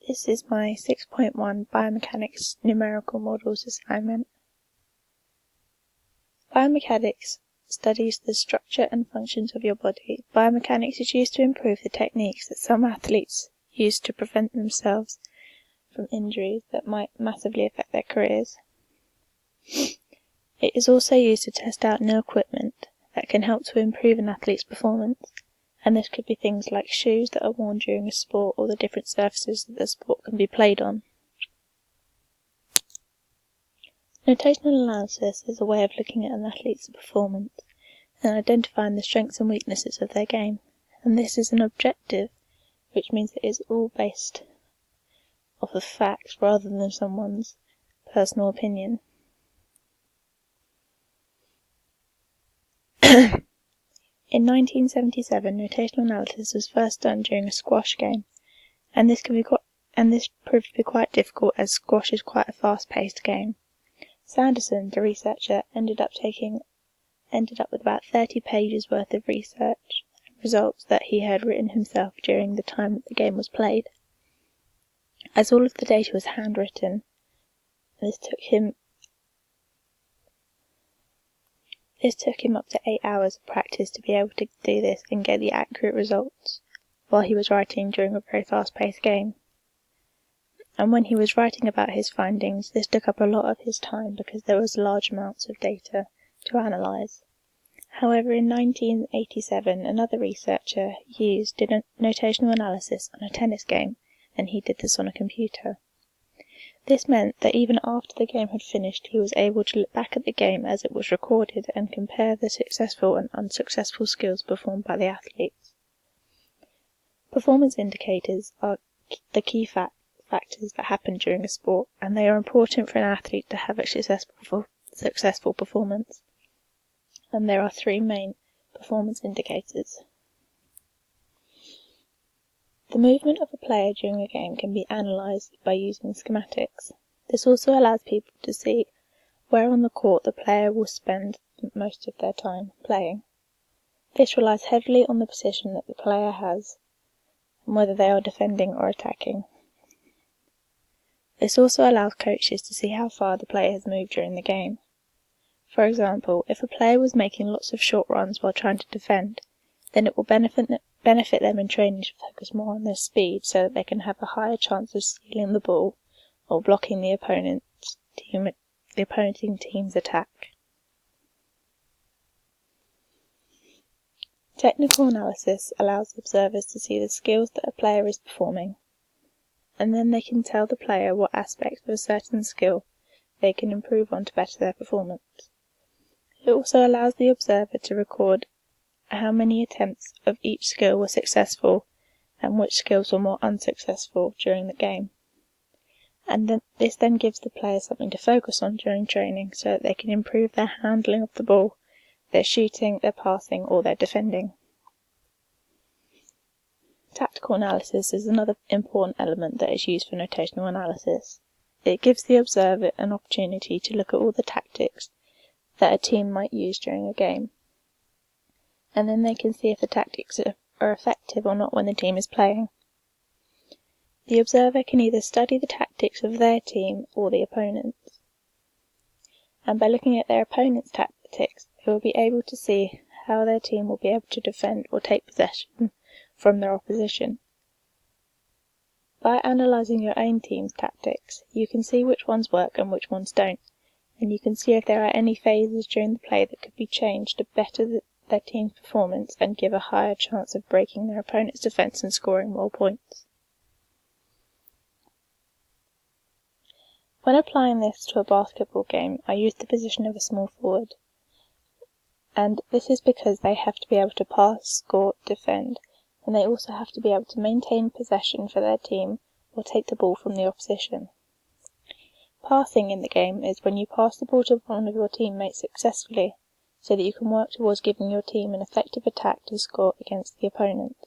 This is my 6.1 Biomechanics Numerical Models assignment. Biomechanics studies the structure and functions of your body. Biomechanics is used to improve the techniques that some athletes use to prevent themselves from injuries that might massively affect their careers. It is also used to test out new equipment that can help to improve an athlete's performance, and this could be things like shoes that are worn during a sport or the different surfaces that the sport can be played on. Notational analysis is a way of looking at an athlete's performance and identifying the strengths and weaknesses of their game, and this is an objective, which means it is all based off of facts rather than someone's personal opinion. In 1977, notational analysis was first done during a squash game, and this proved to be quite difficult as squash is quite a fast-paced game. Sanderson, the researcher, ended up with about 30 pages worth of research results that he had written himself during the time that the game was played. As all of the data was handwritten, this took him up to 8 hours of practice to be able to do this and get the accurate results while he was writing during a very fast-paced game. And when he was writing about his findings, this took up a lot of his time because there was large amounts of data to analyse. However, in 1987, another researcher did a notational analysis on a tennis game, and he did this on a computer. This meant that even after the game had finished, he was able to look back at the game as it was recorded and compare the successful and unsuccessful skills performed by the athletes. Performance indicators are the key factors that happen during a sport, and they are important for an athlete to have a successful performance. And there are three main performance indicators. The movement of a player during a game can be analysed by using schematics. This also allows people to see where on the court the player will spend most of their time playing. This relies heavily on the position that the player has and whether they are defending or attacking. This also allows coaches to see how far the player has moved during the game. For example, if a player was making lots of short runs while trying to defend, then it will benefit them in training to focus more on their speed so that they can have a higher chance of stealing the ball or blocking the opposing team's attack. Technical analysis allows observers to see the skills that a player is performing, and then they can tell the player what aspects of a certain skill they can improve on to better their performance. It also allows the observer to record how many attempts of each skill were successful and which skills were more unsuccessful during the game. And this then gives the player something to focus on during training so that they can improve their handling of the ball, their shooting, their passing, or their defending. Tactical analysis is another important element that is used for notational analysis. It gives the observer an opportunity to look at all the tactics that a team might use during a game, and then they can see if the tactics are effective or not when the team is playing. The observer can either study the tactics of their team or the opponent's, and by looking at their opponent's tactics, they will be able to see how their team will be able to defend or take possession from their opposition. By analysing your own team's tactics, you can see which ones work and which ones don't, and you can see if there are any phases during the play that could be changed to better their team's performance and give a higher chance of breaking their opponent's defence and scoring more points. When applying this to a basketball game, I use the position of a small forward, and this is because they have to be able to pass, score, defend, and they also have to be able to maintain possession for their team or take the ball from the opposition. Passing in the game is when you pass the ball to one of your teammates successfully, so that you can work towards giving your team an effective attack to score against the opponent.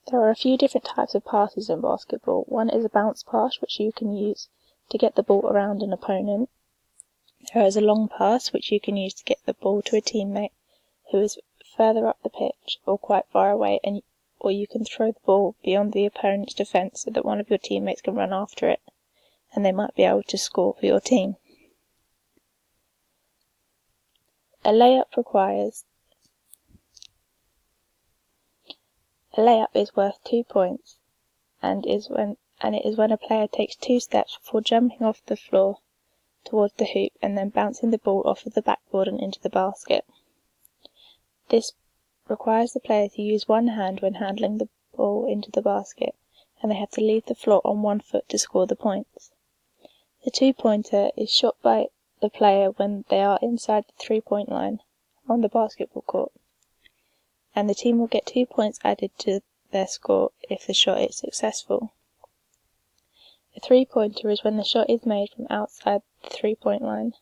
There are a few different types of passes in basketball. One is a bounce pass, which you can use to get the ball around an opponent. There is a long pass, which you can use to get the ball to a teammate who is further up the pitch or quite far away, and or you can throw the ball beyond the opponent's defence so that one of your teammates can run after it, and they might be able to score for your team. A layup is worth 2 points, and it is when a player takes 2 steps before jumping off the floor towards the hoop and then bouncing the ball off of the backboard and into the basket. This requires the player to use one hand when handling the ball into the basket, and they have to leave the floor on one foot to score the points. The 2-pointer is shot by the player when they are inside the 3-point line on the basketball court, and the team will get 2 points added to their score if the shot is successful. A 3-pointer is when the shot is made from outside the 3-point line,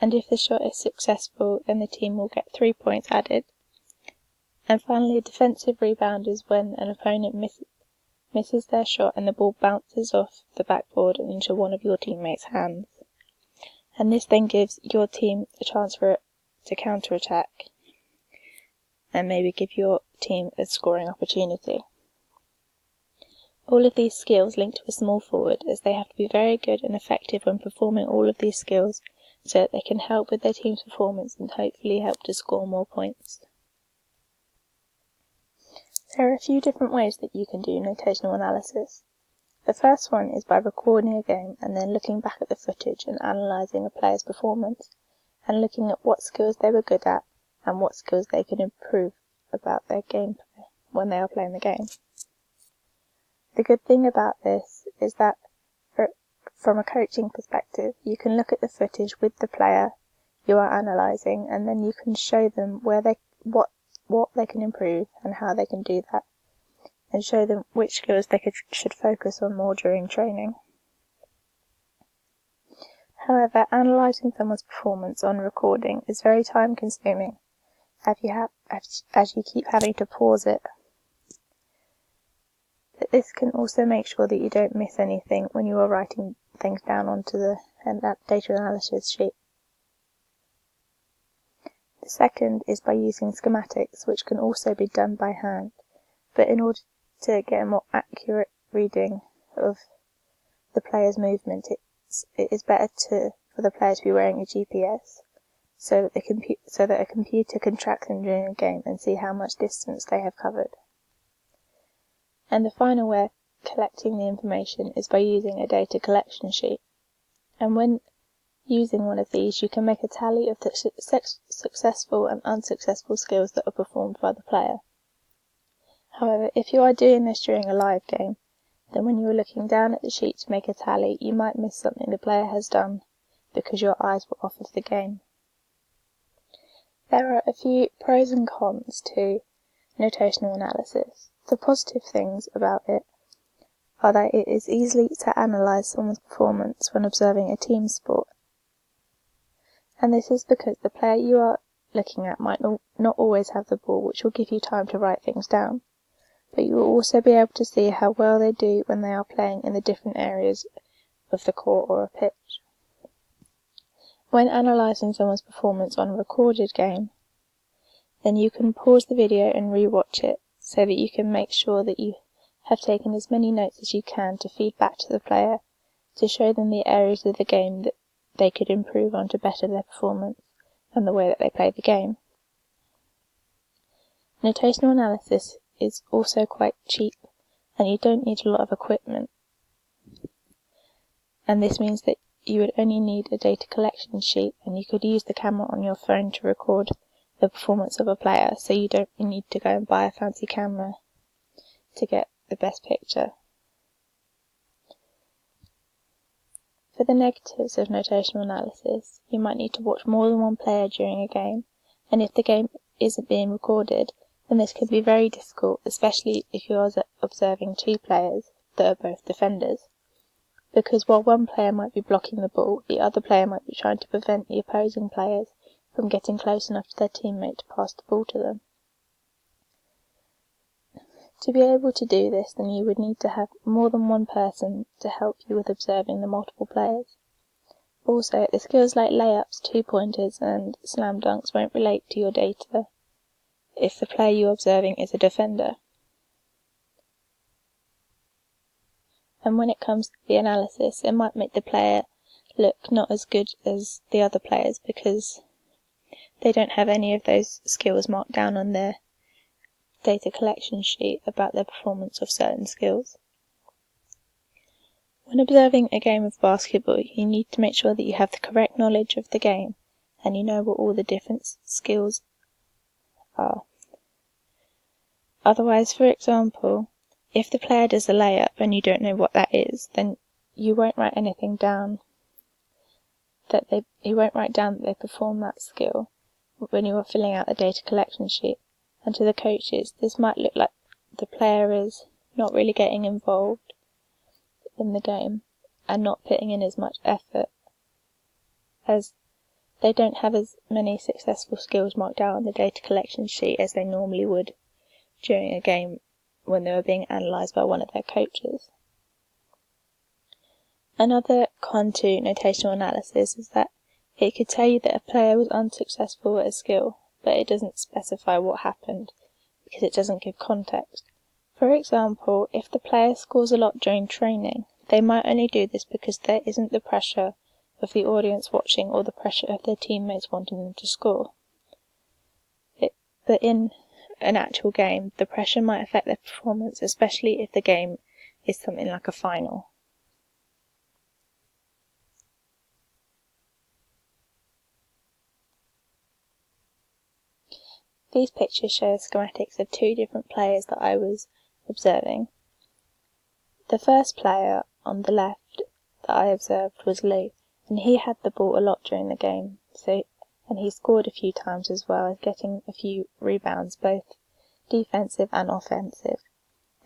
and if the shot is successful, then the team will get 3 points added. And finally, a defensive rebound is when an opponent misses their shot and the ball bounces off the backboard and into one of your teammates' hands. And this then gives your team a chance to counter-attack and maybe give your team a scoring opportunity. All of these skills link to a small forward, as they have to be very good and effective when performing all of these skills so that they can help with their team's performance and hopefully help to score more points. There are a few different ways that you can do notational analysis. The first one is by recording a game and then looking back at the footage and analysing a player's performance and looking at what skills they were good at and what skills they could improve about their gameplay when they are playing the game. The good thing about this is that from a coaching perspective, you can look at the footage with the player you are analysing, and then you can show them what they can improve and how they can do that, and show them which skills they should focus on more during training. However, analysing someone's performance on recording is very time consuming, as you keep having to pause it. But this can also make sure that you don't miss anything when you are writing things down onto the data analysis sheet. The second is by using schematics, which can also be done by hand, but in order to get a more accurate reading of the player's movement, it is better for the player to be wearing a GPS, so that a computer can track them during a game and see how much distance they have covered. And the final way of collecting the information is by using a data collection sheet. And when using one of these, you can make a tally of the successful and unsuccessful skills that are performed by the player. However, if you are doing this during a live game, then when you are looking down at the sheet to make a tally, you might miss something the player has done because your eyes were off of the game. There are a few pros and cons to notational analysis. The positive things about it are that it is easy to analyse someone's performance when observing a team sport. And this is because the player you are looking at might not always have the ball, which will give you time to write things down. But you will also be able to see how well they do when they are playing in the different areas of the court or a pitch. When analysing someone's performance on a recorded game, then you can pause the video and re-watch it so that you can make sure that you have taken as many notes as you can to feed back to the player to show them the areas of the game that they could improve on to better their performance and the way that they play the game. Notational analysis is also quite cheap, and you don't need a lot of equipment. And this means that you would only need a data collection sheet, and you could use the camera on your phone to record the performance of a player, so you don't need to go and buy a fancy camera to get the best picture. For the negatives of notational analysis, you might need to watch more than one player during a game, and if the game isn't being recorded, then this can be very difficult, especially if you are observing two players that are both defenders, because while one player might be blocking the ball, the other player might be trying to prevent the opposing players from getting close enough to their teammate to pass the ball to them. To be able to do this, then you would need to have more than one person to help you with observing the multiple players. Also, the skills like layups, 2-pointers and slam dunks won't relate to your data, if the player you're observing is a defender. And when it comes to the analysis, it might make the player look not as good as the other players because they don't have any of those skills marked down on their data collection sheet about their performance of certain skills. When observing a game of basketball, you need to make sure that you have the correct knowledge of the game and you know what all the different skills are. Otherwise, for example, if the player does a layup and you don't know what that is, then you won't write anything down that they perform that skill when you are filling out the data collection sheet. And to the coaches, this might look like the player is not really getting involved in the game and not putting in as much effort, as they don't have as many successful skills marked out on the data collection sheet as they normally would during a game when they were being analysed by one of their coaches. Another con to notational analysis is that it could tell you that a player was unsuccessful at a skill, but it doesn't specify what happened because it doesn't give context. For example, if the player scores a lot during training, they might only do this because there isn't the pressure of the audience watching or the pressure of their teammates wanting them to score. But in an actual game, the pressure might affect their performance, especially if the game is something like a final. These pictures show schematics of two different players that I was observing. The first player on the left that I observed was Lou, and he had the ball a lot during the game, and he scored a few times as well as getting a few rebounds, both defensive and offensive.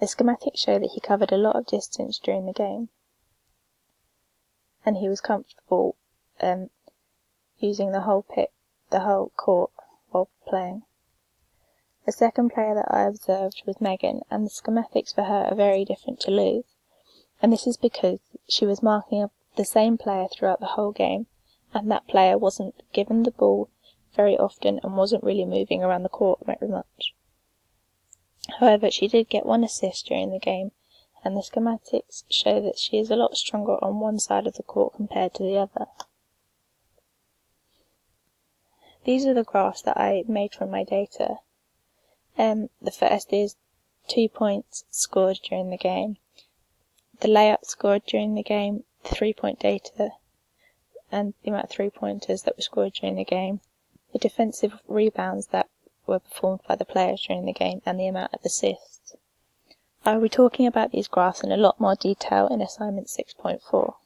The schematics show that he covered a lot of distance during the game, and he was comfortable using the whole court while playing. The second player that I observed was Megan, and the schematics for her are very different to Lou's, and this is because she was marking up the same player throughout the whole game, and that player wasn't given the ball very often and wasn't really moving around the court very much. However, she did get one assist during the game, and the schematics show that she is a lot stronger on one side of the court compared to the other. These are the graphs that I made from my data. The first is 2 points scored during the game, the layup scored during the game, the 3-point data, and the amount of 3-pointers that were scored during the game, the defensive rebounds that were performed by the players during the game, and the amount of assists. I will be talking about these graphs in a lot more detail in assignment 6.4.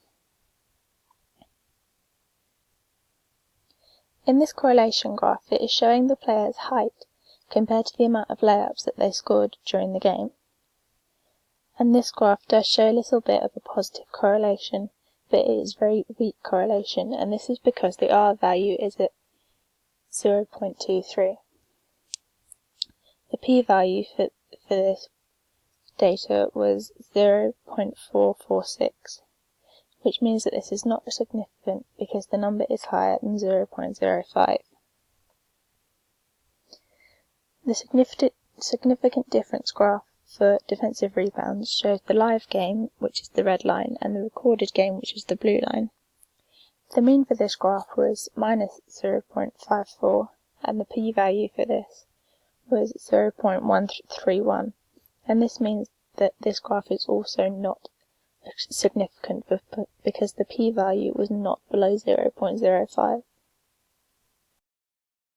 In this correlation graph, it is showing the player's height compared to the amount of layups that they scored during the game. And this graph does show a little bit of a positive correlation, but it is very weak correlation, and this is because the R value is at 0.23. The P value for this data was 0.446, which means that this is not significant because the number is higher than 0.05. The significant difference graph for defensive rebounds shows the live game, which is the red line, and the recorded game, which is the blue line. The mean for this graph was minus 0.54, and the p-value for this was 0.131, and this means that this graph is also not significant because the p-value was not below 0.05.